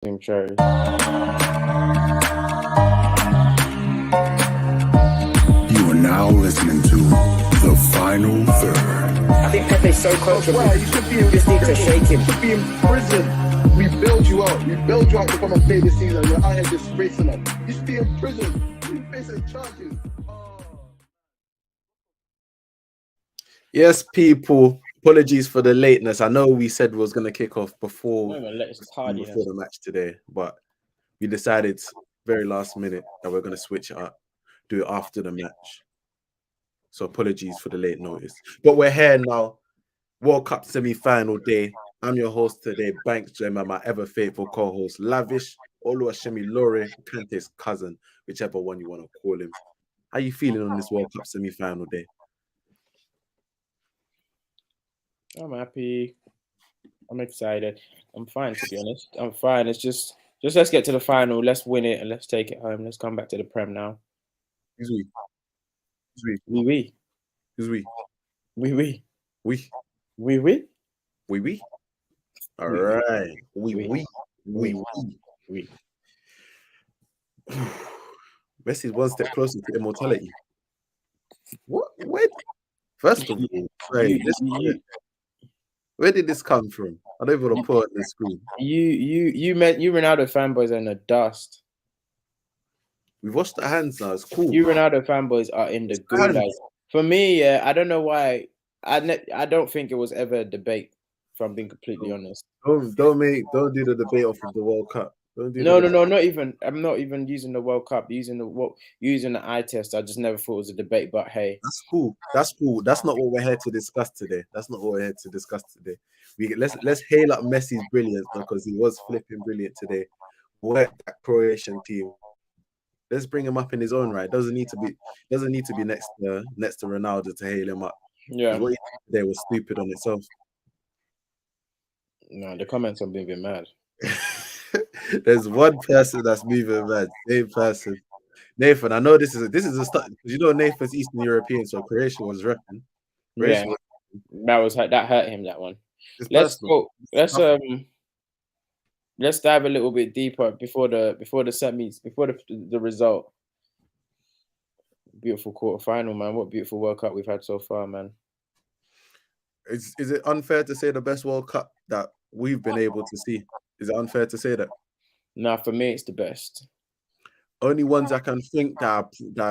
Cherries. You are now listening to The Final Third. I think Pepe's so coachable. Wow, you should be in just need to shake him. You should be in prison. We bailed you out. We bailed you out to come and play this season. You're out here disgracing us. You should be in prison. You facing charges. Yes, people. Apologies for the lateness. I know we said we was going to kick off before the match today, but we decided very last minute that we're going to switch it up, do it after the match. So apologies for the late notice. But we're here now. World Cup semi-final day. I'm your host today, Banks Gemma, my ever faithful co-host, Lavish, Oluwashemi Lore, Kante's cousin, whichever one you want to call him. How you feeling on this World Cup semi-final day? I'm happy. I'm excited. I'm fine, to be honest. I'm fine. It's just let's get to the final. Let's win it and let's take it home. Let's come back to the Prem now. Who's we? Oui. Who's we? Oui. We. Oui. Oui. All right. Oui. Messi's one step closer to immortality. What? Where? First of all, where did this come from? I don't even want to put it on the screen. You Ronaldo fanboys are in the dust. We've washed our hands now. It's cool. You Ronaldo fanboys are in the gulag. For me, yeah, I don't know why. I don't think it was ever a debate. If I'm being completely honest. Don't do the debate off of the World Cup. No, not even. I'm not even using the World Cup. Using the eye test. I just never thought it was a debate. But hey, that's cool. That's not what we're here to discuss today. Let's hail up Messi's brilliance because he was flipping brilliant today. What that Croatian team. Let's bring him up in his own right. Doesn't need to be next to Ronaldo to hail him up. Yeah, what he did today was stupid on itself. No, the comments are moving mad. There's one person that's moving mad. Same person. Nathan, I know this is a start. You know Nathan's Eastern European, so Croatia was repping. Yeah, that hurt him. That one. Let's dive a little bit deeper before the semis, before the result. Beautiful quarterfinal, man. What beautiful World Cup we've had so far, man. Is it unfair to say the best World Cup that we've been able to see? Is it unfair to say that? Nah, for me, it's the best. Only ones I can think that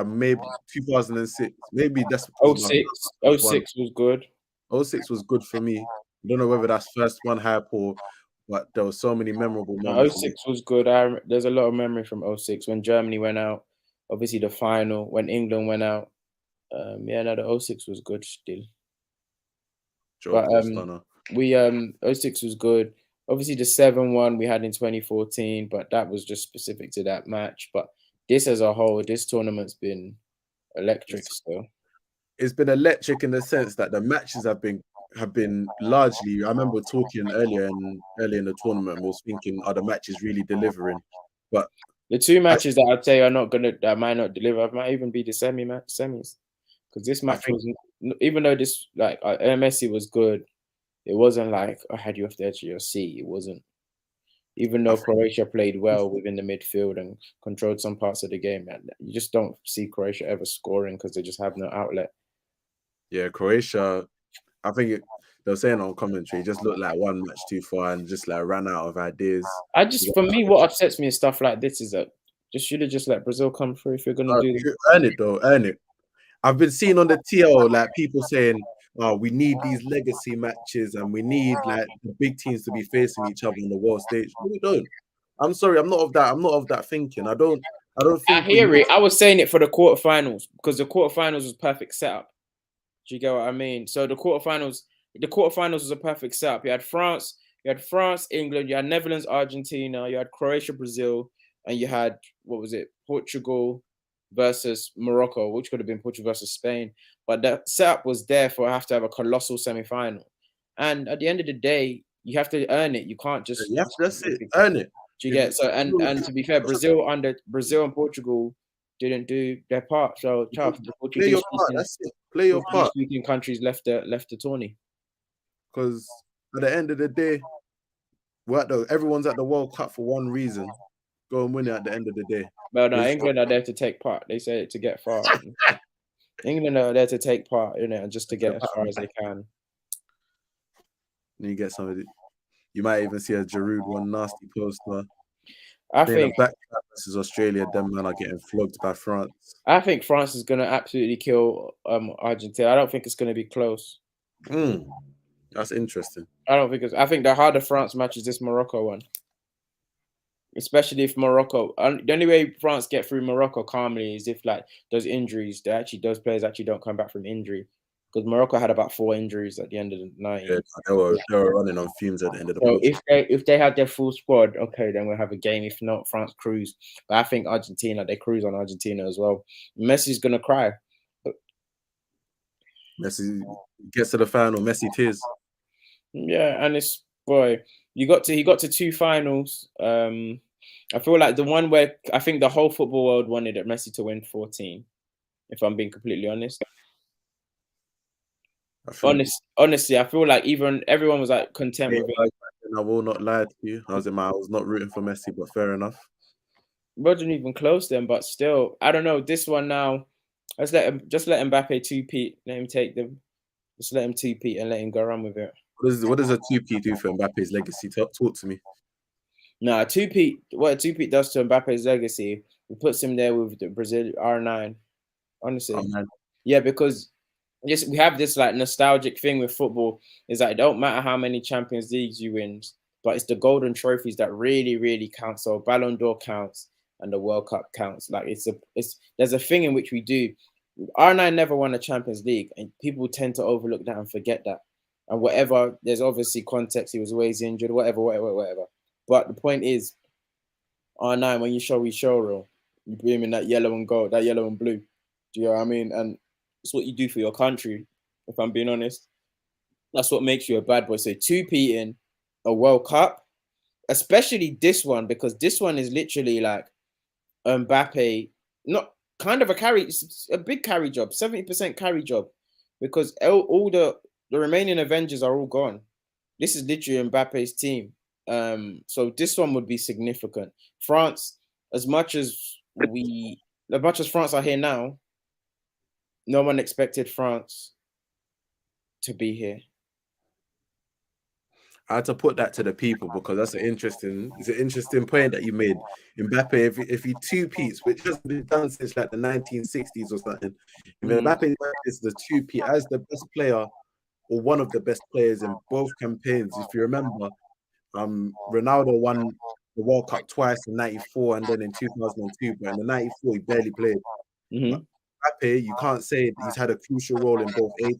maybe 2006, maybe that's 06 was good. 06 was good for me. I don't know whether that's first one hype but there were so many memorable moments. 06 was good. There's a lot of memory from 06 when Germany went out. Obviously, the final when England went out. The 06 was good still. But 06 was good. Obviously, the 7-1 we had in 2014, but that was just specific to that match. But this as a whole, this tournament's been electric still. It's been electric in the sense that the matches have been largely. I remember talking earlier in the tournament, I was thinking, are the matches really delivering? But the two matches that I'd say that might not deliver, might even be the semis. Because this match was, even though this Messi was good, it wasn't like I had you off the edge of your seat. It wasn't. Even though Croatia played well within the midfield and controlled some parts of the game, you just don't see Croatia ever scoring because they just have no outlet. Yeah, Croatia, I think they were saying on commentary, just looked like one match too far and just ran out of ideas. For me, what upsets me is stuff like this is that should have just let Brazil come through if you're gonna do it. Earn it. I've been seeing on the TL people saying, we need these legacy matches and we need the big teams to be facing each other on the world stage. No, we don't. I'm sorry, I'm not of that thinking. I don't think I hear it. I was saying it for the quarterfinals because the quarterfinals was perfect setup. Do you get what I mean? So the quarterfinals was a perfect setup. You had France, England, you had Netherlands, Argentina, you had Croatia, Brazil, and you had Portugal versus Morocco, which could have been Portugal versus Spain. But the setup was there for have to have a colossal semi-final. And at the end of the day, you have to earn it. You can't just earn it. Do you get so? And to be fair, Brazil and Portugal didn't do their part. So the Play your part. Speaking countries left the tourney. Because at the end of the day, everyone's at the World Cup for one reason. Go and win it at the end of the day. But no, England are there to take part. They say to get far. England are there to take part in it and just to get as far as they can. And you get somebody. You might even see a Giroud one nasty poster. I think back versus Australia, them men are getting flogged by France. I think France is gonna absolutely kill Argentina. I don't think it's gonna be close. That's interesting. I think the harder France match is this Morocco one. Especially if Morocco, the only way France get through Morocco calmly is if like those players actually don't come back from injury. Because Morocco had about 4 injuries at the end of the night. Yeah, they were running on fumes at the end of the So if they had their full squad, okay, then we'll have a game. If not, France cruise. But I think they cruise on Argentina as well. Messi's gonna cry. Messi gets to the final. Messi tears. Yeah, and he got to 2 finals. I feel like the one where I think the whole football world wanted Messi to win 14. If I'm being completely honest. Honestly, I feel like even everyone was like content with it. I will not lie to you. I was not rooting for Messi, but fair enough. Wasn't even close then, but still, I don't know. This one now, just let Mbappe 2-peat. Let him take them. Just let him 2-peat and let him go run with it. What does a 2-peat do for Mbappe's legacy? Talk to me. No, what a 2-peat does to Mbappe's legacy, it puts him there with the Brazil R9. Honestly, yeah, because we have this like nostalgic thing with football. Is like it don't matter how many Champions Leagues you win, but it's the golden trophies that really, really count. So Ballon d'Or counts and the World Cup counts. Like there's a thing in which we do. R9 never won a Champions League, and people tend to overlook that and forget that. And whatever, there's obviously context. He was always injured, whatever. But the point is, R9, when you show, we show, real. You put him in that yellow and gold, that yellow and blue. Do you know what I mean? And it's what you do for your country, if I'm being honest. That's what makes you a bad boy. So 2-peating a World Cup, especially this one, because this one is literally like Mbappe, not kind of a big carry job, 70% carry job, because all the remaining Avengers are all gone. This is literally Mbappe's team. So this one would be significant. France, as much as France are here now, no one expected France to be here. I had to put that to the people because it's an interesting point that you made. Mbappe, if he 2-peats, which hasn't been done since like the 1960s or something, if Mbappe is the 2-peat as the best player or one of the best players in both campaigns. If you remember, Ronaldo won the World Cup twice in '94 and then in 2002, but in the '94 he barely played. Mbappe, you can't say he's had a crucial role in both 18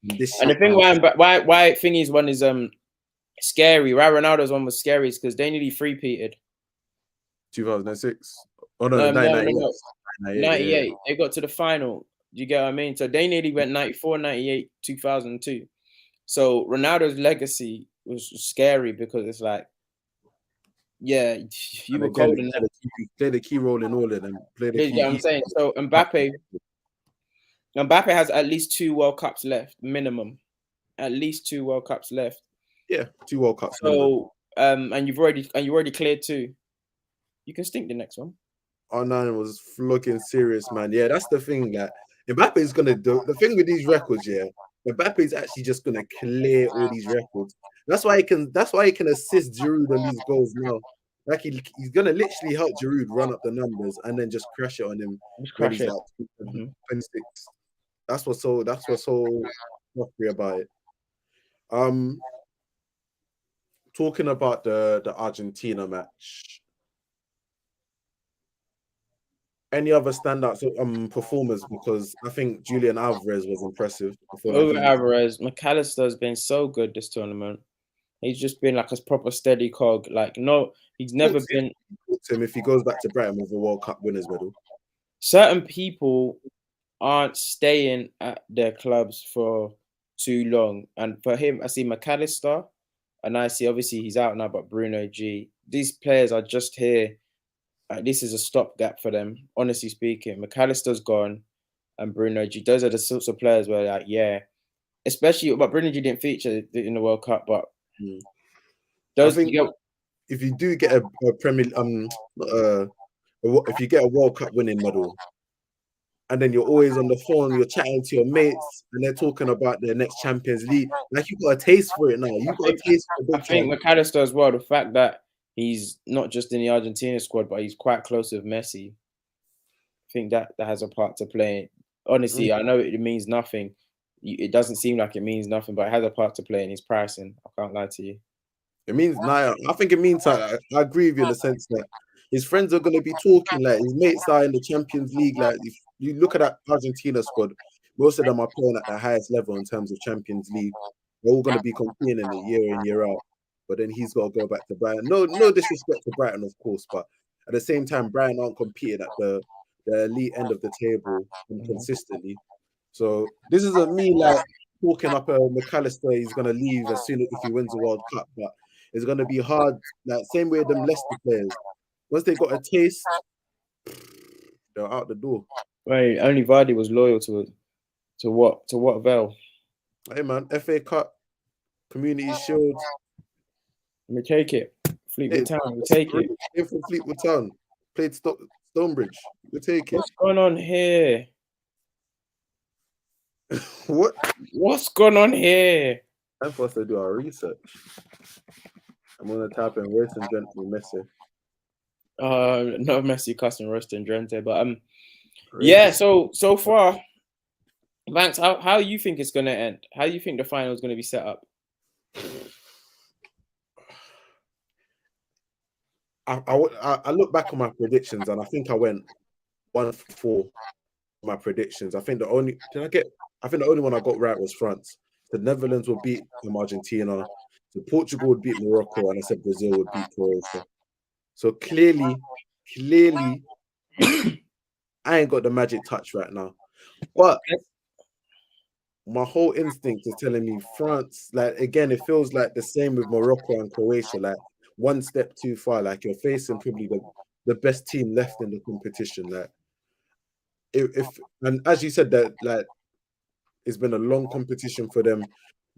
and this. And the thing why Thingy's one is scary. Why Ronaldo's one was scary is because they nearly 3-peated. 2006. Oh no, 98. They got to the final. You get what I mean? So they nearly went 94, 98, 2002. So Ronaldo's legacy was scary because it's like, yeah, you were cold enough. Played a key role in all of them. I'm saying so. Mbappe has at least 2 World Cups left, minimum. At least 2 World Cups left. Yeah, 2 World Cups. So and you already cleared 2. You can stink the next one. R9 was looking serious, man. Yeah, that's the thing that Mbappe is gonna do. The thing with these records, yeah, Mbappe is actually just gonna clear all these records. That's why he can assist Giroud on these goals now. Like he's gonna literally help Giroud run up the numbers and then just crash it on him. When he's like 26. That's what's so scary about it. Talking about the Argentina match. Any other standout performers? Because I think Julian Alvarez was impressive. Alvarez, McAllister has been so good this tournament. He's just been like a proper steady cog. Like, no, he's never been. If he goes back to Brighton with a World Cup winners medal. Certain people aren't staying at their clubs for too long. And for him, I see McAllister, and I see obviously he's out now, but Bruno G. These players are just here. This is a stopgap for them, honestly speaking. McAllister's gone, and Bruno G. Those are the sorts of players where, like, yeah, especially, but Bruno G didn't feature in the World Cup, but I think if you do get a Premier, if you get a World Cup winning medal, and then you're always on the phone, you're chatting to your mates, and they're talking about their next Champions League. Like, you got a taste for it now. You got a taste for I think McAllister as well. The fact that he's not just in the Argentina squad, but he's quite close with Messi. I think that has a part to play. Honestly, I know it means nothing. It doesn't seem like it means nothing, but it has a part to play in his pricing. I can't lie to you. It means I think it means I agree with you in the sense that his friends are going to be talking, like his mates are in the Champions League. Like, if you look at that Argentina squad, most of them are playing at the highest level in terms of Champions League. They're all going to be competing in it year in, year out. But then he's got to go back to Brighton. No disrespect to Brighton, of course, but at the same time, Brighton aren't competing at the elite end of the table consistently. So this isn't me like talking up McAllister. He's going to leave as soon as if he wins the World Cup, but it's going to be hard. Like, same way them Leicester players, once they got a taste, they're out the door. Right, only Vardy was loyal to what avail? Hey man, FA Cup, Community Shield. We take it. Fleetwood Town, we take it. Came from Fleetwood Town, played Stonebridge. We take it. What's going on here? What? What's going on here? I'm supposed to do our research. I'm gonna type in roasting Drenthe Messi. No Messi cussing roasting Drenthe, but yeah. So far, Banks, how you think it's gonna end? How do you think the final is gonna be set up? I look back on my predictions and I think I went 1 for 4. My predictions. I think the only one I got right was France. The Netherlands would beat Argentina. So Portugal would beat Morocco, and I said Brazil would beat Croatia. So clearly, I ain't got the magic touch right now. But my whole instinct is telling me France. Like, again, it feels like the same with Morocco and Croatia. Like, one step too far. Like, you're facing probably the best team left in the competition. Like, and as you said, that like it's been a long competition for them.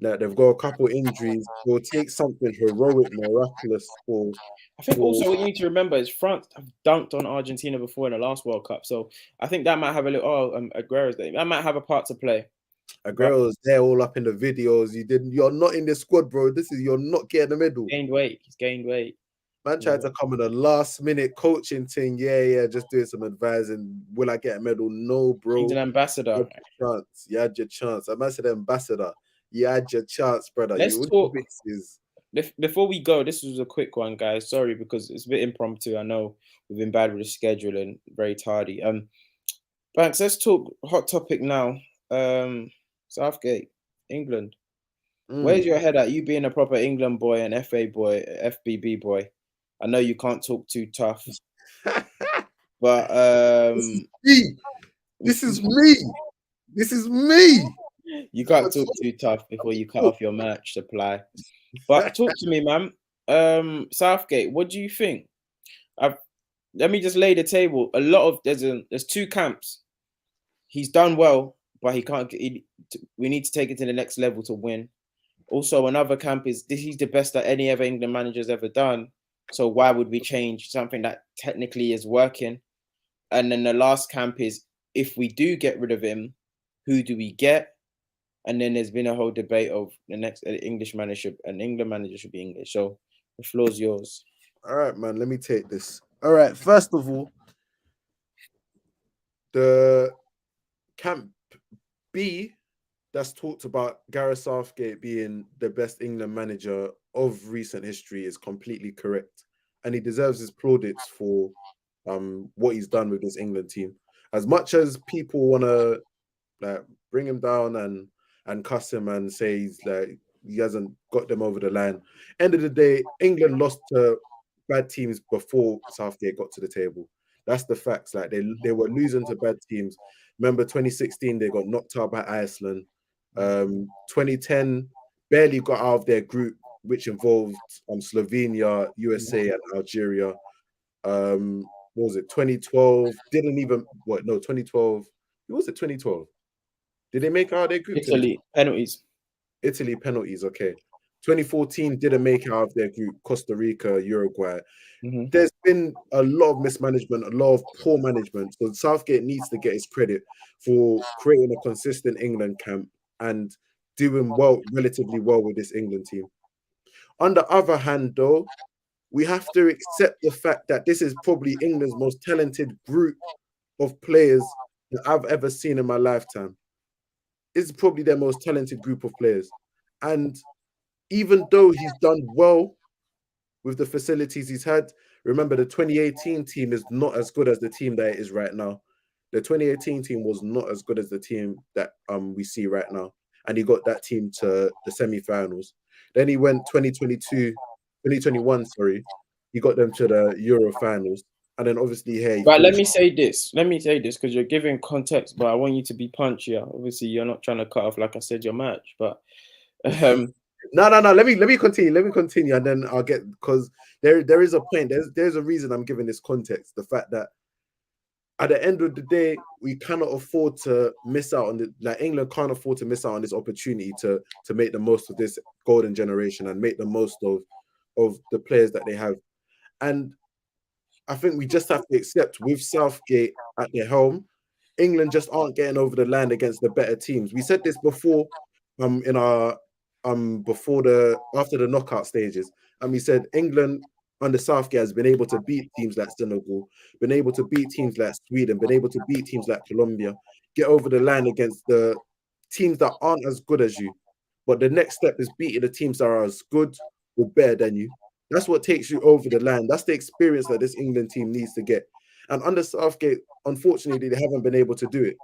Like, they've got a couple injuries. It will take something heroic, miraculous for. I think also what you need to remember is France have dunked on Argentina before in the last World Cup, so I think that might have a little. Aguero's there. That might have a part to play. Aguero's there, all up in the videos. You're not in the squad, bro. You're not getting the medal. He's gained weight. Man tried to come in a last minute coaching thing. Yeah, just doing some advising. Will I get a medal? No, bro. He's an ambassador. You had your chance. I said ambassador. You had your chance, brother. Let's talk. Before we go, this was a quick one, guys. Sorry, because it's a bit impromptu. I know we've been bad with the schedule and very tardy. Banks, let's talk hot topic now. Southgate, England. Where's your head at? You being a proper England boy and FA boy, FBB boy. I know you can't talk too tough, but This is me. You can't talk too tough before you cut off your match supply. But talk to me, man. Southgate, what do you think? Let me just lay the table. There's two camps. He's done well, but he can't. We need to take it to the next level to win. Also, another camp is he's the best that any other England manager's ever done. So why would we change something that technically is working? And then the last camp is, if we do get rid of him, who do we get? And then there's been a whole debate of the next English manager, an England manager should be English. So the floor's yours. All right, man. Let me take this. All right. First of all, the camp B that's talked about Gareth Southgate being the best England manager of recent history is completely correct. And he deserves his plaudits for what he's done with this England team. As much as people want to like bring him down and cuss him and say he's like he hasn't got them over the line, end of the day, England lost to bad teams before Southgate got to the table. That's the facts. Like they were losing to bad teams. Remember 2016, they got knocked out by Iceland. 2010 barely got out of their group, which involved Slovenia, USA, and Algeria. What was it? 2012 didn't even 2012. Who was it? 2012. Did they make out their group? Italy penalties. Italy penalties. Okay. 2014 didn't make it out of their group. Costa Rica, Uruguay. Mm-hmm. There's been a lot of mismanagement, a lot of poor management. So Southgate needs to get his credit for creating a consistent England camp and doing well, relatively well with this England team. On the other hand, though, we have to accept the fact that this is probably England's most talented group of players that I've ever seen in my lifetime. It's probably their most talented group of players. And even though he's done well with the facilities he's had, remember the 2018 team is not as good as the team that it is right now. The 2018 team was not as good as the team that we see right now. And he got that team to the semi-finals. Then he went 2021, sorry. He got them to the Euro finals. And then obviously here. But let me say this because you're giving context, but I want you to be punchier. Obviously, you're not trying to cut off, like I said, your match. But no. Let me continue, and then I'll get, because there is a point. There's a reason I'm giving this context. The fact that at the end of the day, we cannot afford to miss out on the, like, England can't afford to miss out on this opportunity to make the most of this golden generation and make the most of the players that they have. And I think we just have to accept, with Southgate at their helm, England just aren't getting over the line against the better teams. We said this before, in our after the knockout stages, and we said England under Southgate has been able to beat teams like Senegal, been able to beat teams like Sweden, been able to beat teams like Colombia, get over the line against the teams that aren't as good as you. But the next step is beating the teams that are as good or better than you. That's what takes you over the line. That's the experience that this England team needs to get. And under Southgate, unfortunately, they haven't been able to do it.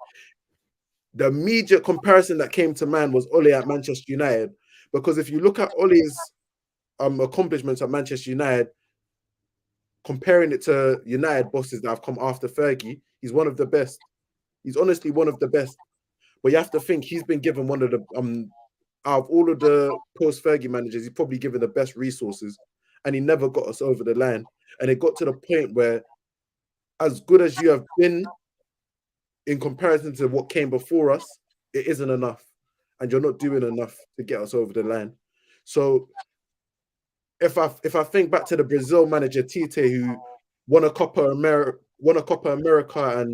The immediate comparison that came to mind was Ole at Manchester United, because if you look at Ole's accomplishments at Manchester United, comparing it to United bosses that have come after Fergie, he's one of the best. He's honestly one of the best. But you have to think he's been given one of the out of all of the post-Fergie managers, he's probably given the best resources, and he never got us over the line. And it got to the point where, as good as you have been in comparison to what came before us, it isn't enough. And you're not doing enough to get us over the line. So if I think back to the Brazil manager Tite, who won a Copa America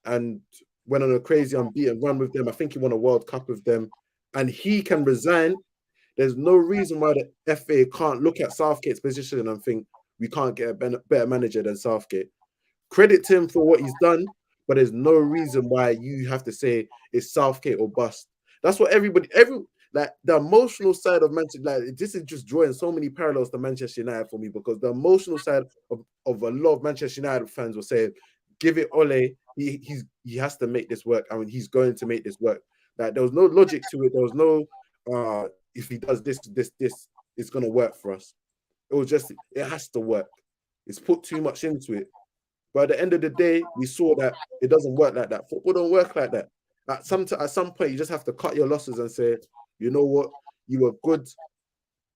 and went on a crazy unbeaten run with them. I think he won a World Cup with them, and he can resign. There's no reason why the FA can't look at Southgate's position and think we can't get a better manager than Southgate. Credit to him for what he's done, but there's no reason why you have to say it's Southgate or bust. That's what like the emotional side of Manchester, like, this is just drawing so many parallels to Manchester United for me, because the emotional side of a lot of Manchester United fans will say, give it Ole, he has to make this work. I mean, he's going to make this work. Like, there was no logic to it. There was no if he does this, it's gonna work for us. It was just, it has to work. It's put too much into it. But at the end of the day, we saw that it doesn't work like that. Football don't work like that. At some point, you just have to cut your losses and say, you know what, you were good,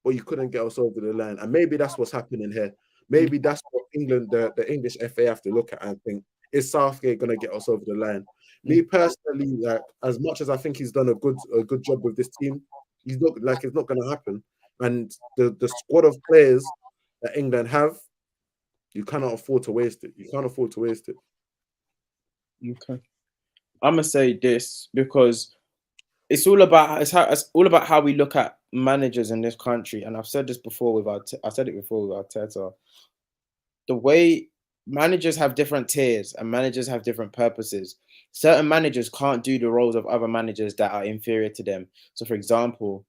but you couldn't get us over the line. And maybe that's what's happening here. Maybe that's what England, the English FA, have to look at and think, is Southgate going to get us over the line? Me personally, like, as much as I think he's done a good job with this team, he's not, like, it's not going to happen. And the squad of players that England have, you cannot afford to waste it. You can't afford to waste it. Okay, I'm gonna say this because it's all about how we look at managers in this country. And I've said this before with Arteta. The way managers have different tiers and managers have different purposes. Certain managers can't do the roles of other managers that are inferior to them. So, for example,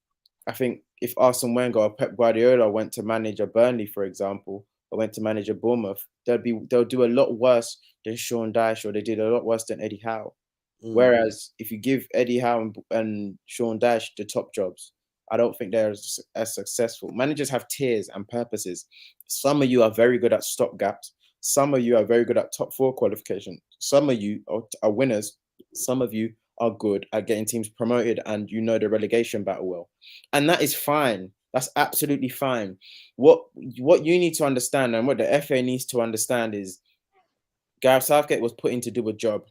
I think if Arsene Wenger or Pep Guardiola went to manage a Burnley, for example, or went to manage a Bournemouth, they'll do a lot worse than Sean Dyche, or they did a lot worse than Eddie Howe. Whereas if you give Eddie Howe and Sean Dyche the top jobs, I don't think they're as successful. Managers have tiers and purposes. Some of you are very good at stopgaps. Some of you are very good at top four qualification. Some of you are winners. Some of you are good at getting teams promoted, and you know the relegation battle well. And that is fine. That's absolutely fine. What you need to understand, and what the FA needs to understand, is Gareth Southgate was put in to do a job.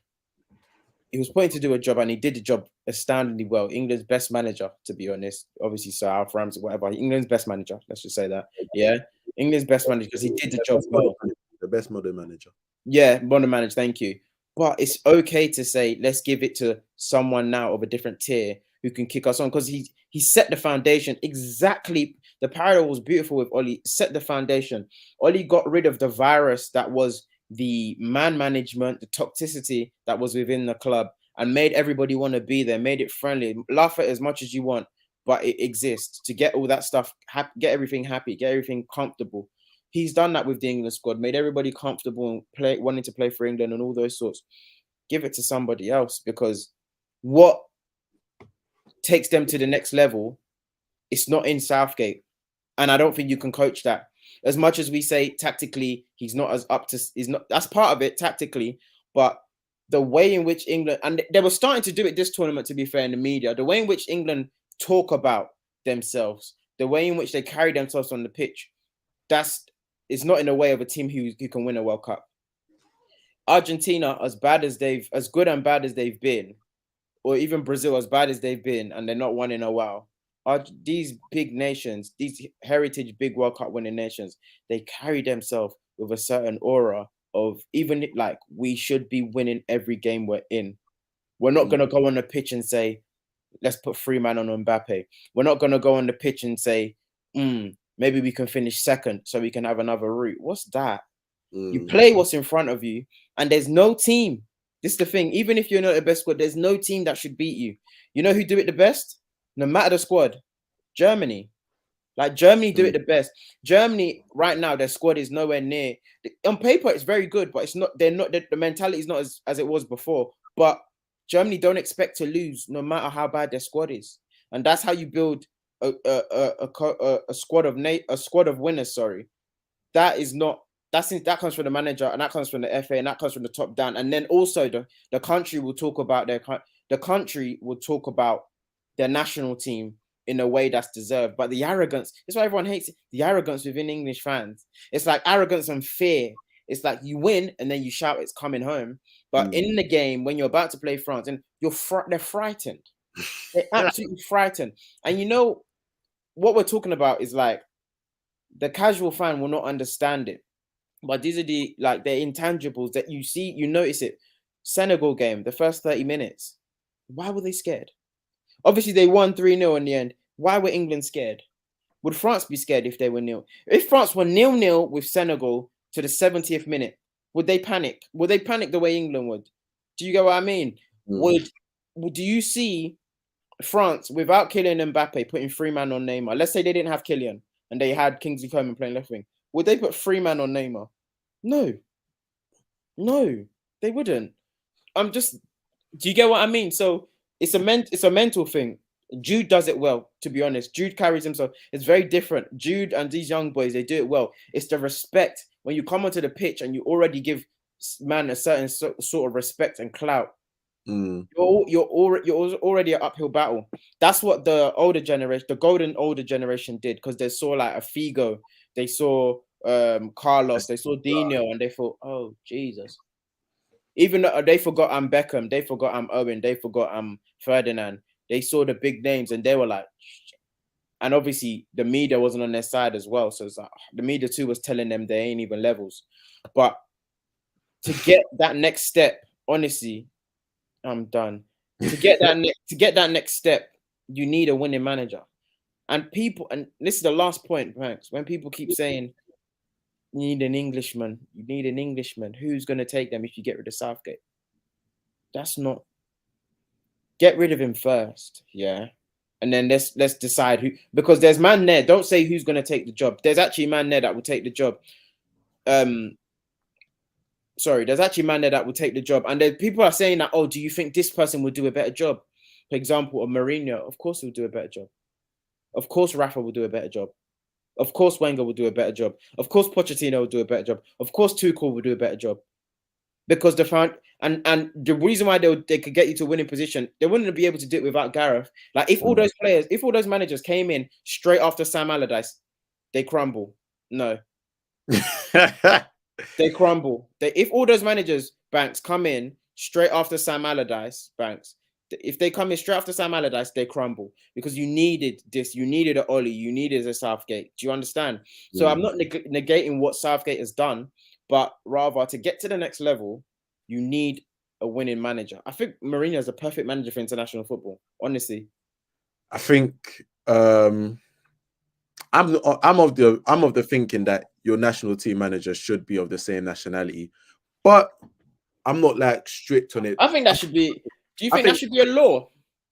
he was put in to do a job, and he did the job astoundingly well. England's best manager, to be honest. Obviously, Sir Alf Ramsey, whatever. England's best manager. Let's just say that. Yeah, England's best manager because he did the job well. The best modern manager. Yeah, modern manager. Thank you. But it's okay to say let's give it to someone now of a different tier who can kick us on, because he set the foundation exactly. The parallel was beautiful with Oli. Set the foundation. Oli got rid of the virus that was the man management, the toxicity that was within the club, and made everybody want to be there, made it friendly. Laugh at it as much as you want, but it exists to get all that stuff, get everything happy, get everything comfortable. He's done that with the England squad, made everybody comfortable and wanting to play for England and all those sorts. Give it to somebody else, because what takes them to the next level, it's not in Southgate. And I don't think you can coach that. As much as we say tactically, he's not as up to, he's not, that's part of it tactically, but the way in which England, and they were starting to do it this tournament, to be fair, in the media, the way in which England talk about themselves, the way in which they carry themselves on the pitch, it's not in the way of a team who can win a World Cup. Argentina, as good and bad as they've been, or even Brazil, as bad as they've been, and they're not won in a while, are these big nations, these heritage big World Cup winning nations, they carry themselves with a certain aura of, even like, we should be winning every game we're in. We're not going to go on the pitch and say, let's put 3 man on Mbappe. We're not going to go on the pitch and say, maybe we can finish second so we can have another route. What's that? You play what's in front of you, and there's no team. This is the thing. Even if you're not the best squad, there's no team that should beat you. You know who do it the best? No matter the squad, Germany. Like, Germany do it the best. Germany right now, their squad is nowhere near. On paper, it's very good, but it's not. They're not. The mentality is not as it was before. But Germany don't expect to lose, no matter how bad their squad is, and that's how you build a squad of winners. Sorry, that comes from the manager, and that comes from the FA, and that comes from the top down. And then also the country will talk about their national team in a way that's deserved. But the arrogance, that's why everyone hates it. The arrogance within English fans. It's like arrogance and fear. It's like you win and then you shout it's coming home. But in the game, when you're about to play France, and they're frightened. They're absolutely frightened. And you know what we're talking about is like the casual fan will not understand it. But these are the they're intangibles that you see, you notice it. Senegal game, the first 30 minutes. Why were they scared? Obviously, they won 3-0 in the end. Why were England scared? Would France be scared if they were 0? If France were 0-0 with Senegal to the 70th minute, would they panic? Would they panic the way England would? Do you get what I mean? Do you see France without Kylian Mbappe putting 3 man on Neymar? Let's say they didn't have Kylian and they had Kingsley Coman playing left wing. Would they put 3 man on Neymar? No, they wouldn't. Do you get what I mean? So it's a mental thing. Jude does it well, to be honest. Jude carries himself. It's very different. Jude and these young boys, they do it well. It's the respect. When you come onto the pitch and you already give man a certain sort of respect and clout, you're already an uphill battle. That's what the older generation, the golden older generation did, because they saw like a Figo, they saw Carlos, they saw Dino, and they thought, oh, Jesus. Even though they forgot Beckham, they forgot Owen, they forgot Ferdinand. They saw the big names and they were like, shit. And obviously the media wasn't on their side as well. So it's like the media too was telling them they ain't even levels. But to get that next step, honestly, I'm done. To get that next step, you need a winning manager. And this is the last point, Banks, when people keep saying you need an Englishman, who's going to take them if you get rid of Southgate? That's not. Get rid of him first, yeah, and then let's decide who, because there's man there. Don't say who's going to take the job. There's actually man there that will take the job. There's actually man there that will take the job, and then people are saying that, oh, do you think this person will do a better job? For example, a Mourinho, of course he'll do a better job. Of course Rafa will do a better job. Of course Wenger will do a better job. Of course Pochettino will do a better job. Of course Tuchel will do a better job. Because and the reason why they could get you to a winning position, they wouldn't be able to do it without Gareth. Like, if all those managers came in straight after Sam Allardyce, they crumble. No. They crumble. If all those managers, Banks, come in straight after Sam Allardyce, Banks. If they come in straight after Sam Allardyce, they crumble because you needed this. You needed an Ollie. You needed a Southgate. Do you understand? So I'm not negating what Southgate has done, but rather to get to the next level, you need a winning manager. I think Mourinho is a perfect manager for international football. Honestly, I think I'm of the thinking that your national team manager should be of the same nationality, but I'm not like strict on it. I think that should be. Do you think that should be a law?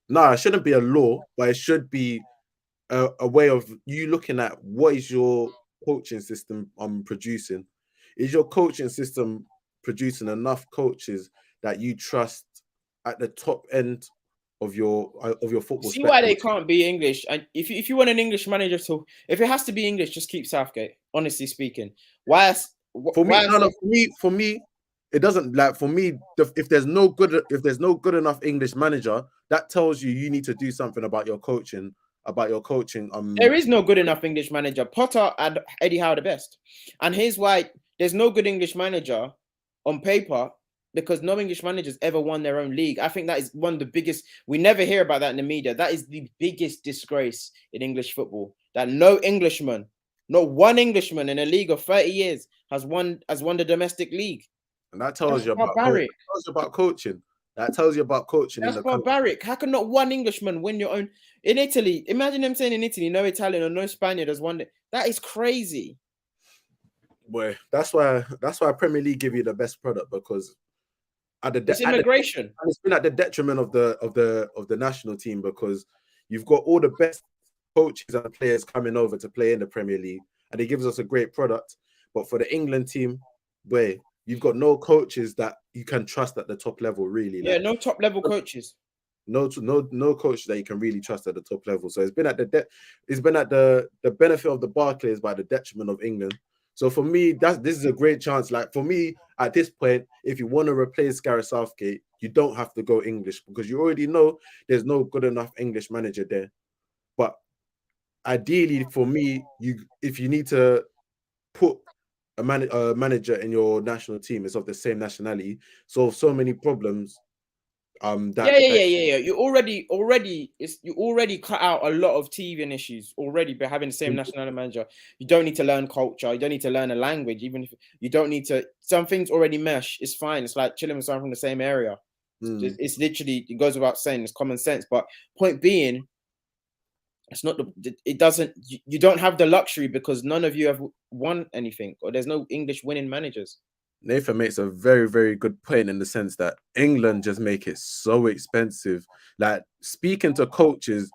No, it shouldn't be a law, but it should be a way of you looking at what is your coaching system producing. Is your coaching system producing enough coaches that you trust at the top end of your football? See why they can't be English. And if you want an English manager to, if it has to be English, just keep Southgate. Honestly speaking, for me, it doesn't, like, for me, if there's no good enough English manager, that tells you need to do something about your coaching. There is no good enough English manager. Potter and Eddie Howe are the best, and here's why: there's no good English manager on paper because no English managers ever won their own league. I think that is one of the biggest. We never hear about that in the media. That is the biggest disgrace in English football. That no Englishman, not one Englishman in a league of 30 years has won the domestic league. And that tells you about coaching. That tells you about coaching. That's barbaric. How can not one Englishman win your own? In Italy, imagine them saying in Italy, no Italian or no Spaniard has won it. That is crazy. Boy, that's why Premier League give you the best product, because it's immigration. And it's been at the detriment of the national team, because you've got all the best coaches and players coming over to play in the Premier League, and it gives us a great product. But for the England team, where you've got no coaches that you can trust at the top level, really. Yeah, no top level coaches. No coach that you can really trust at the top level. So it's been at the benefit of the Barclays by the detriment of England. So for me, this is a great chance. Like, for me, at this point, if you want to replace Gareth Southgate, you don't have to go English, because you already know there's no good enough English manager there. But ideally, for me, if you need to put a manager in your national team, it's of the same nationality, so many problems. You already cut out a lot of teething issues already by having the same national manager. You don't need to learn culture. You don't need to learn a language. Even if you don't need to, some things already mesh. It's fine. It's like chilling with someone from the same area. It's literally, it goes without saying, it's common sense. But point being, it's not you don't have the luxury because none of you have won anything, or there's no English winning managers. Nathan makes a very, very good point in the sense that England just make it so expensive. Like, speaking to coaches,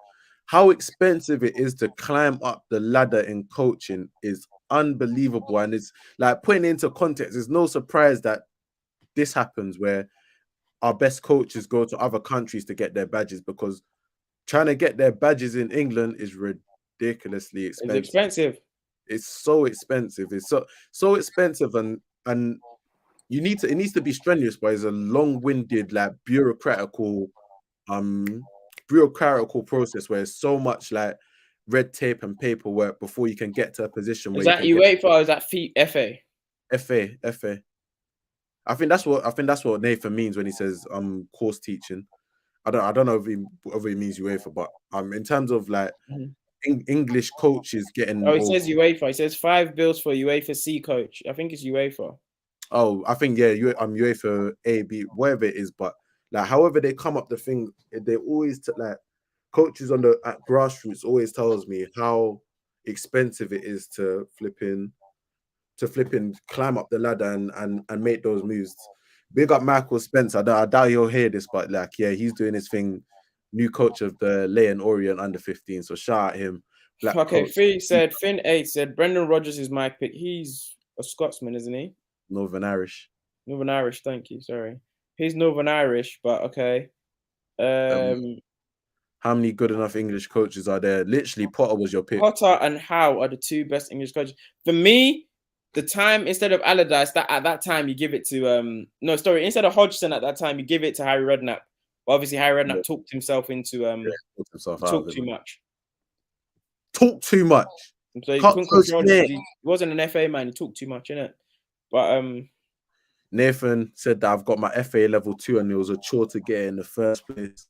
how expensive it is to climb up the ladder in coaching is unbelievable. And it's like, putting it into context, it's no surprise that this happens where our best coaches go to other countries to get their badges, because trying to get their badges in England is ridiculously expensive. It's expensive. It's so expensive. It's so expensive, and it needs to be strenuous, but it's a long-winded, like, bureaucratical process where it's so much like red tape and paperwork before you can get to a position where is that UEFA or is that FA? FA. I think that's what Nathan means when he says course teaching. I don't know if he means UEFA, but in terms of like English coaches getting. Oh, it says UEFA. It says 5 bills for UEFA C coach. I think it's UEFA. Oh, I think UEFA A, B, whatever it is, but like, however they come up the thing, they always like, coaches at grassroots always tells me how expensive it is to flipping climb up the ladder and make those moves. Big up Michael Spence. I doubt he'll hear this, but like, yeah, he's doing his thing. New coach of the Leyton Orient under 15. So shout out him. Finn 8 said Brendan Rodgers is my pick. He's a Scotsman, isn't he? Northern Irish. Thank you. Sorry, he's Northern Irish, but okay. How many good enough English coaches are there? Literally, Potter was your pick. Potter and Howe are the 2 best English coaches for me. The time, instead of Allardyce, at that time you give it to instead of Hodgson at that time you give it to Harry Redknapp. But obviously Harry Redknapp talked himself into talk too much. Talk too much. So he couldn't control it. He wasn't an FA man. He talked too much, innit? But Nathan said that I've got my FA level 2 and it was a chore to get in the first place.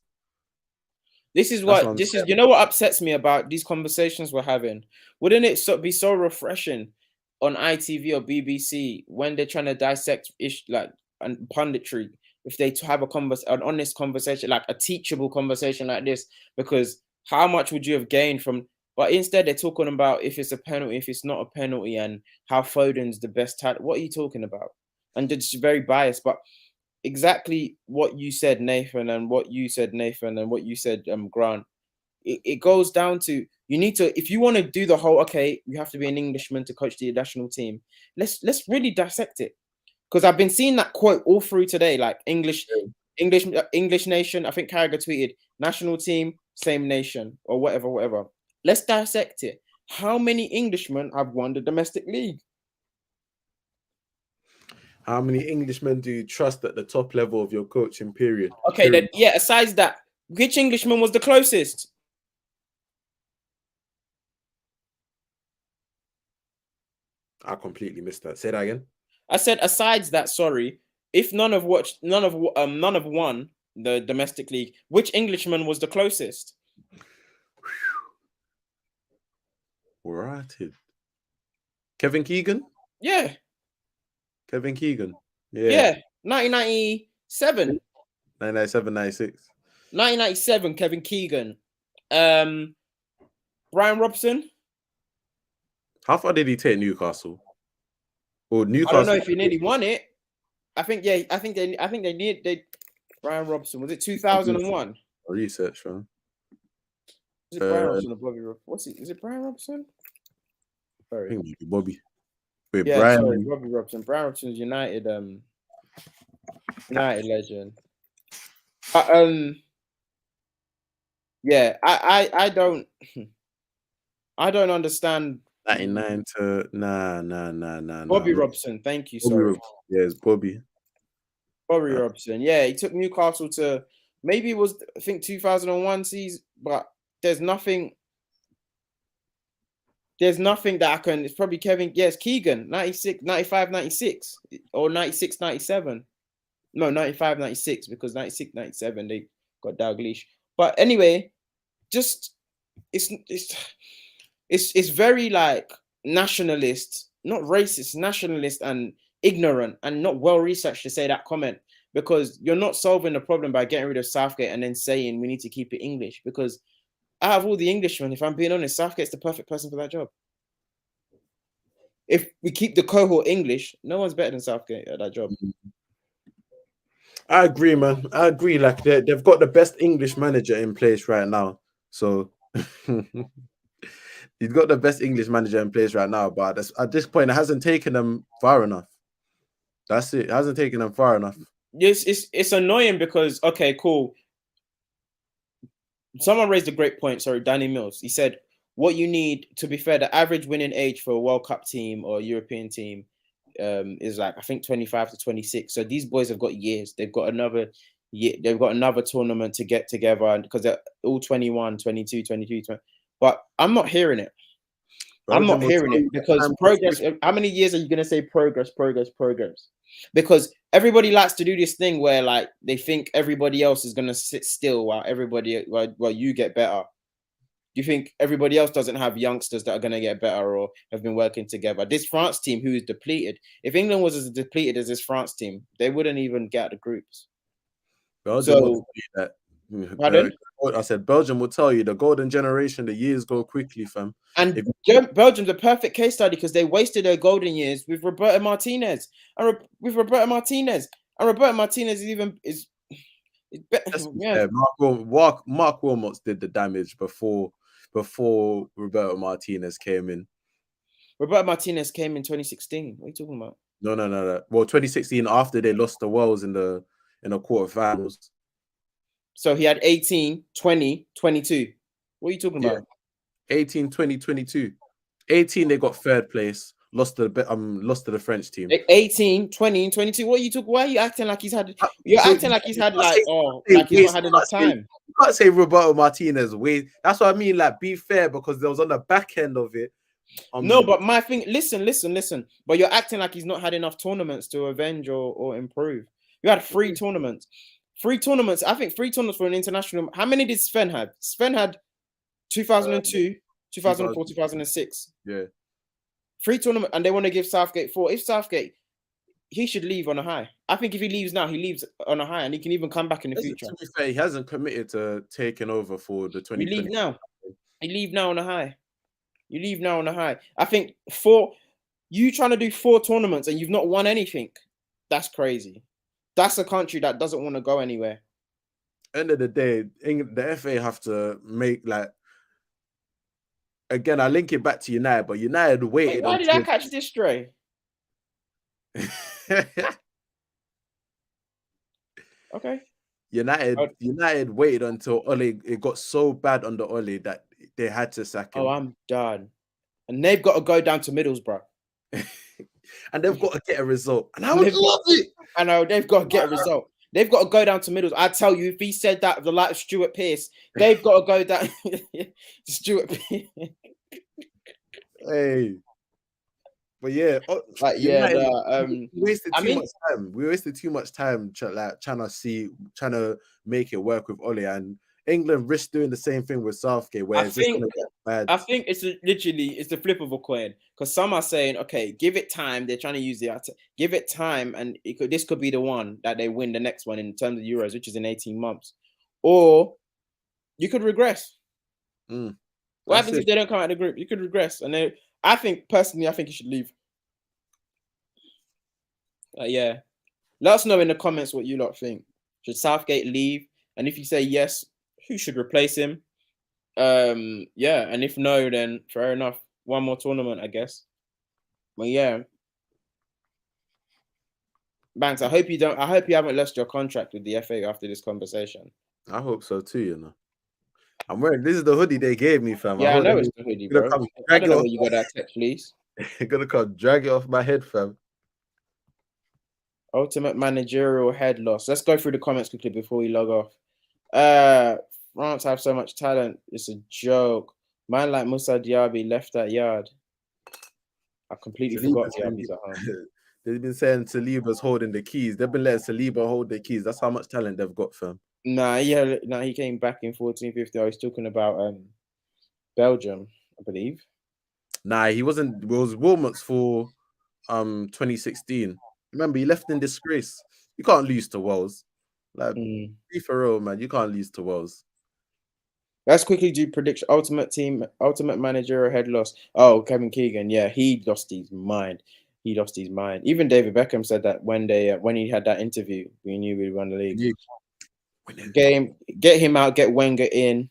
This is what this is. You know what upsets me about these conversations we're having? Wouldn't it be so refreshing on ITV or BBC when they're trying to dissect and punditry? If they have an honest conversation, like a teachable conversation like this, because how much would you have gained from? But instead, they're talking about if it's a penalty, if it's not a penalty, and how Foden's the best talent. What are you talking about? And it's very biased, but. Exactly what you said, Nathan, and what you said, Grant. It goes down to you need to, if you want to do the whole, okay, you have to be an Englishman to coach the national team. Let's really dissect it, because I've been seeing that quote all through today, like English nation. I think Carragher tweeted national team, same nation, or whatever. Let's dissect it. How many Englishmen have won the domestic league? How many Englishmen do you trust at the top level of your coaching period? Okay, then, aside that, which Englishman was the closest? I completely missed that. Say that again. I said, aside that, sorry, if none have won the domestic league, which Englishman was the closest? Right. Kevin Keegan? Yeah. Kevin Keegan. Yeah. 1997. 1997, 96. 1997, Kevin Keegan. Brian Robson. How far did he take Newcastle? Or Newcastle? I don't know if he nearly won it. I think they Brian Robson. Was it 2001? Research, man. Is it Brian Robson or Bobby Robson? What's it? Is it Brian Robson? Sorry. I think maybe Bobby. Wait, yeah, Brian. Sorry, Bobby Robson. Brian Robson's United legend. Yeah, I don't understand. 99 to nah. Bobby Robson, thank you. Bobby Sorry. Yeah, it's Bobby. Bobby Robson. Yeah, he took Newcastle to maybe it was, I think, 2001 season, but there's nothing that I can. It's probably Kevin. Yes, Keegan, 96, 95, 96, or 96, 97. No, 95, 96, because 96, 97 they got Dalglish. But anyway, just it's very like nationalist, not racist, nationalist and ignorant and not well researched to say that comment, because you're not solving the problem by getting rid of Southgate and then saying we need to keep it English, because out of all the Englishmen, if I'm being honest, Southgate's the perfect person for that job. If we keep the cohort English, no one's better than Southgate at that job. I agree, man. I agree. Like they've got the best English manager in place right now. So he's got the best English manager in place right now. But at this point, it hasn't taken them far enough. That's it. It hasn't taken them far enough. Yes, it's annoying because, okay, cool. Someone raised a great point. Sorry, Danny Mills. He said, what you need, to be fair, the average winning age for a World Cup team or a European team is like, I think, 25 to 26. So these boys have got years. They've got another year. They've got another tournament to get together, and because they're all 21, 22, 23, 20. But I'm not hearing it. I'm not hearing it because progress. How many years are you going to say progress? Because everybody likes to do this thing where like they think everybody else is going to sit still while you get better. Do you think everybody else doesn't have youngsters that are going to get better or have been working together? This France team, who is depleted. If England was as depleted as this France team, they wouldn't even get out the groups. Belgium I said Belgium will tell you the golden generation, the years go quickly, fam. And Belgium's a perfect case study because they wasted their golden years with Roberto Martinez. And Roberto Martinez is yeah. Mark Wilmots did the damage before Roberto Martinez came in. Roberto Martinez came in 2016. What are you talking about? No. Well, 2016 after they lost the Wales in the quarterfinals. So he had 18, 20, 22. What are you talking about? 18, 20, 22. 18 they got third place. Lost to the French team. 18, 20, and 22. What are you talking? Why are you acting like he's had? You're acting like he's had like he's not had enough time. You can't say Roberto Martinez. Wait, that's what I mean. Like, be fair, because there was on the back end of it No, but my thing, listen. But you're acting like he's not had enough tournaments to avenge or improve. You had 3 tournaments. 3 tournaments. I think 3 tournaments for an international. How many did Sven have? Sven had 2002, 2004, 2006. Yeah. 3 tournaments, and they want to give Southgate 4. If Southgate, he should leave on a high. I think if he leaves now, he leaves on a high, and he can even come back in the future. To be fair, he hasn't committed to taking over for the 2020. You leave now. You leave now on a high. You leave now on a high. I think you trying to do 4 tournaments and you've not won anything. That's crazy. That's a country that doesn't want to go anywhere. End of the day, the FA have to make like. Again, I link it back to United, but United waited. Why did I catch this stray? Okay. United waited until Ole. It got so bad under Ole that they had to sack him. Oh, I'm done. And they've got to go down to Middlesbrough. And they've got to get a result. And I would love it. I know, they've got to get a result. They've got to go down to Middlesbrough. I tell you, if he said that of the light of Stuart Pearce, they've got to go down to Stuart Pearce. Hey. But yeah, we wasted too much time. We wasted too much time trying to make it work with Ole, and England risked doing the same thing with Southgate. Where I think it's the flip of a coin, because some are saying, okay, give it time. They're trying to use give it time, and this could be the one that they win the next one in terms of Euros, which is in 18 months, or you could regress. What happens if they don't come out of the group? You could regress, and I think personally, he should leave. Yeah, let us know in the comments what you lot think. Should Southgate leave? And if you say yes, who should replace him? Yeah, and if no, then fair enough. One more tournament, I guess. But yeah, Banks, I hope you haven't lost your contract with the FA after this conversation. I hope so too. You know, I'm wearing. This is the hoodie they gave me, fam. Yeah, I know it's the hoodie, bro. I don't know where you got that text, please. Gonna come drag it off my head, fam. Ultimate managerial head loss. Let's go through the comments quickly before we log off. France have so much talent. It's a joke. Man like Moussa Diaby left that yard. I completely forgot Diaby's at home. They've been saying Saliba's holding the keys. They've been letting Saliba hold the keys. That's how much talent they've got, fam. He came back in 14-15. I was talking about Belgium, I believe. Nah, he wasn't. It was Wilmots for 2016. Remember, he left in disgrace. You can't lose to Wales. Like, be for real, man. You can't lose to Wales. Let's quickly do prediction. Ultimate manager head loss. Oh, Kevin Keegan. Yeah, he lost his mind. Even David Beckham said that when he had that interview, we knew we'd won the league. Get him out. Get Wenger in.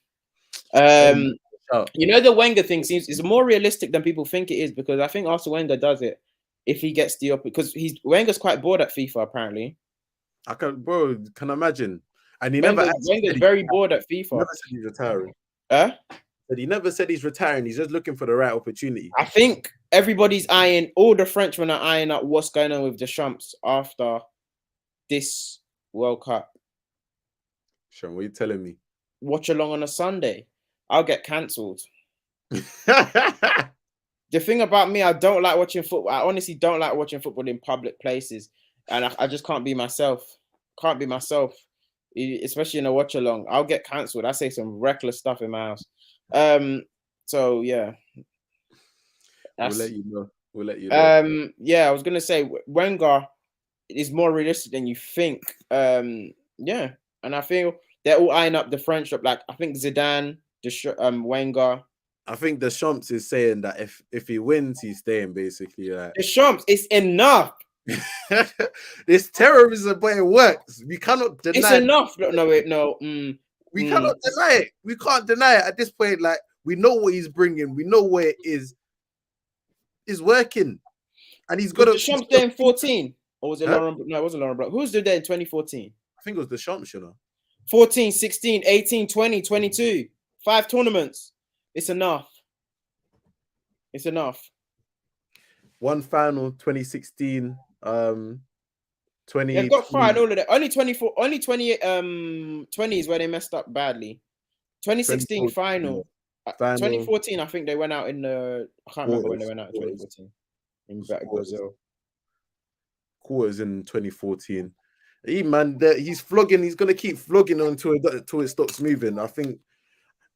You know, the Wenger thing is more realistic than people think it is, because I think Arsene Wenger does it if he gets the because Wenger's quite bored at FIFA apparently. I can imagine. And Wenger's very bored at FIFA. He never said he's retiring. But he never said he's retiring. He's just looking for the right opportunity. I think everybody's eyeing, all the Frenchmen are eyeing up what's going on with Deschamps after this World Cup. Sean, what are you telling me? Watch along on a Sunday. I'll get cancelled. The thing about me, I don't like watching football. I honestly don't like watching football in public places. And I just can't be myself. Especially in a watch along. I'll get cancelled. I say some reckless stuff in my house. So yeah. We'll let you know. Yeah, I was gonna say Wenger is more realistic than you think. Yeah. And I feel they're all eyeing up the French up. Like, I think Zidane, Wenger. I think Deschamps is saying that if he wins, he's staying, basically. Like. Deschamps, it's enough. It's terrorism, but it works. We cannot deny. It's enough. No. We cannot deny it. We can't deny it at this point. Like, we know what he's bringing. We know where it is. It's working, and he's got. Deschamps there in 14, or was it Laurent? No, it wasn't Laurent Blanc. Who was there in 2014? I think it was Deschamps, you know. 14, 16, 18, 20, 22. 5 tournaments. It's enough. It's enough. One final, 2016. 20. They've got fired all of that. Only 24. Only 20. 20 is where they messed up badly. 2016 final. Final 2014, I think they went out in the. I can't remember when they quarters, went out in 2014 in quarters. Brazil. Quarters in 2014. Man, he's flogging. He's gonna keep flogging until it stops moving. I think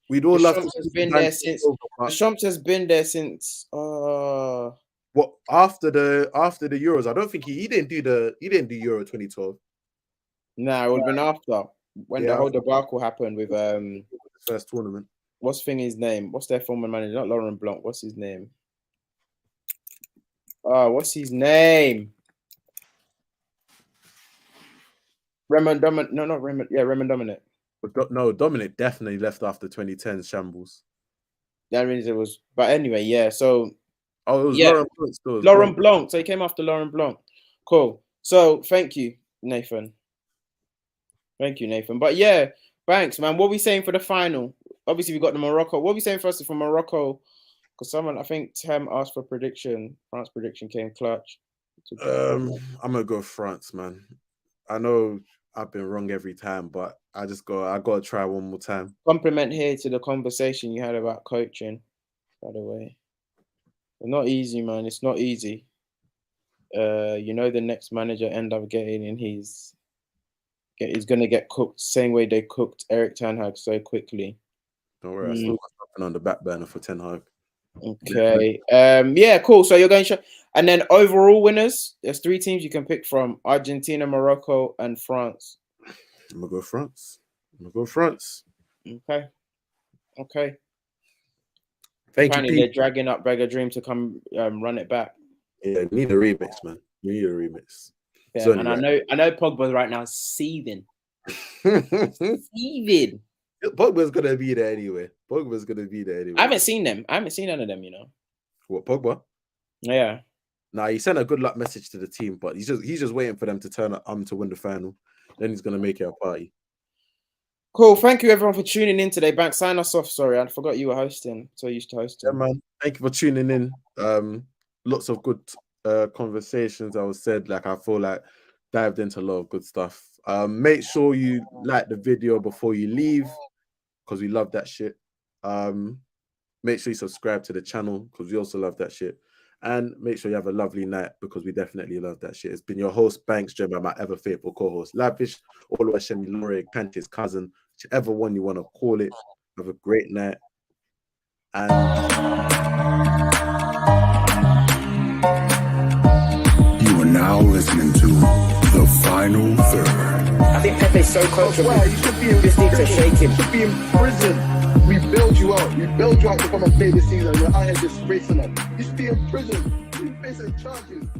we'd all love to. Has been there since. Deschamps has been there since. What after the Euros? I don't think he didn't do Euro 2012. Nah, it would have been after when the whole debacle happened with first tournament. What's his name? What's their former manager? Not Laurent Blanc. What's his name? What's his name? Raymond Dominic. No, not Raymond. Yeah, Raymond Dominic. But no, Dominic definitely left after 2010 shambles. That means it was. But anyway, yeah. So. Oh, it was Laurent Blanc. Laurent Blanc. So he came after Laurent Blanc. Cool. So thank you, Nathan. Thank you, Nathan. But yeah, thanks, man. What are we saying for the final? Obviously, we got the Morocco. What are we saying first for Morocco? Because I think Tam asked for prediction. France prediction came clutch. I'm gonna go France, man. I know I've been wrong every time, but I gotta try one more time. Compliment here to the conversation you had about coaching, by the way. It's not easy, man. It's not easy. The next manager end up getting in he's gonna get cooked same way they cooked Erik ten Hag so quickly. Don't worry, I still got something on the back burner for Ten Hag. Okay. Yeah, cool. So you're going to and then overall winners, there's 3 teams you can pick from: Argentina, Morocco, and France. I'm gonna go France. Okay. Thank Apparently you. They're dragging up Beggar Dream to come run it back. Yeah, need a remix, man. We need a remix. Yeah, and I know Pogba's right now seething. Seething. Pogba's gonna be there anyway. I haven't seen them. I haven't seen none of them, What, Pogba? Yeah. Nah, he sent a good luck message to the team, but he's just waiting for them to turn up to win the final. Then he's gonna make it a party. Cool. Thank you everyone for tuning in today. Bank, sign us off. Sorry, I forgot you were hosting. So used to hosting. Yeah, man. Thank you for tuning in. Lots of good conversations. I was said, like I feel like dived into a lot of good stuff. Make sure you like the video before you leave, because we love that shit. Make sure you subscribe to the channel, because we also love that shit. And make sure you have a lovely night, because we definitely love that shit. It's been your host, Banks, Jim, and my ever faithful co-host, Lavish, Oluwashemi Lore, Kante's cousin, whichever one you want to call it. Have a great night. And you are now listening to The Final Third. I think Pepe's so comfortable. Wow, you should be in Just need to shake him. You should be in prison. We bailed you out. We bailed you out to come and play this season. You're out here disgracing us. You should be in prison. You're facing charges.